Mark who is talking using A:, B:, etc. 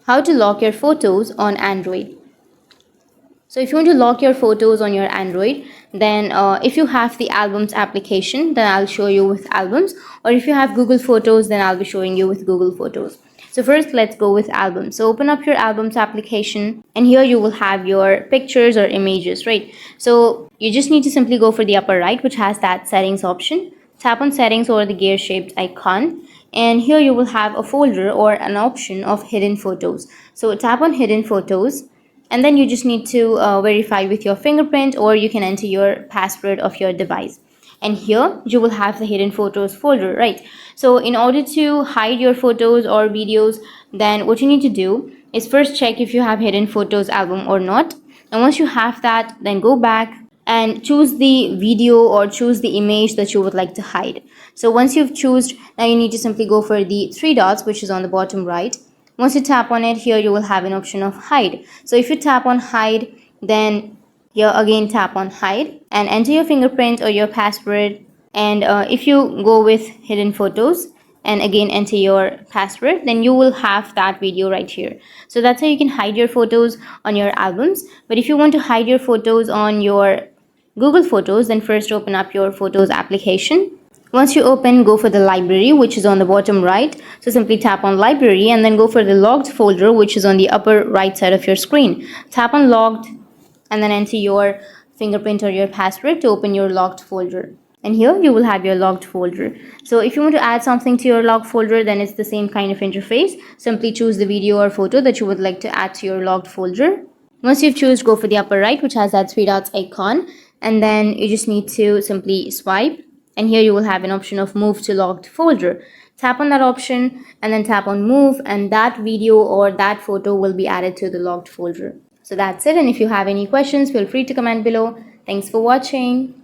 A: How to lock your photos on Android. So if you want to lock your photos on your Android, then if you have the albums application, then I'll show you with albums, or if you have Google Photos, then I'll be showing you with Google Photos. So first, let's go with albums. So open up your albums application, and here you will have your pictures or images, right? So you just need to simply go for the upper right, which has that settings option. Tap on settings or the gear shaped icon, and here you will have a folder or an option of hidden photos. So tap on hidden photos, and then you just need to verify with your fingerprint, or you can enter your password of your device. And here you will have the hidden photos folder, right? So in order to hide your photos or videos, then what you need to do is first check if you have hidden photos album or not. And once you have that, then go back and choose the video or choose the image that you would like to hide. So once you've chosen, now you need to simply go for the three dots, which is on the bottom right. Once you tap on it, here you will have an option of hide. So if you tap on hide, then here again tap on hide and enter your fingerprint or your password. And if you go with hidden photos and again enter your password, then you will have that video right here. So that's how you can hide your photos on your albums. But if you want to hide your photos on your Google Photos, then first open up your Photos application. Once you open, go for the library, which is on the bottom right. So simply tap on library and then go for the logged folder, which is on the upper right side of your screen. Tap on logged and then enter your fingerprint or your password to open your logged folder. And here you will have your logged folder. So if you want to add something to your logged folder, then it's the same kind of interface. Simply choose the video or photo that you would like to add to your logged folder. Once you've chosen, go for the upper right, which has that three dots icon. And then you just need to simply swipe. And here you will have an option of move to logged folder. Tap on that option and then tap on move, and that video or that photo will be added to the logged folder. So that's it. And if you have any questions, feel free to comment below. Thanks for watching.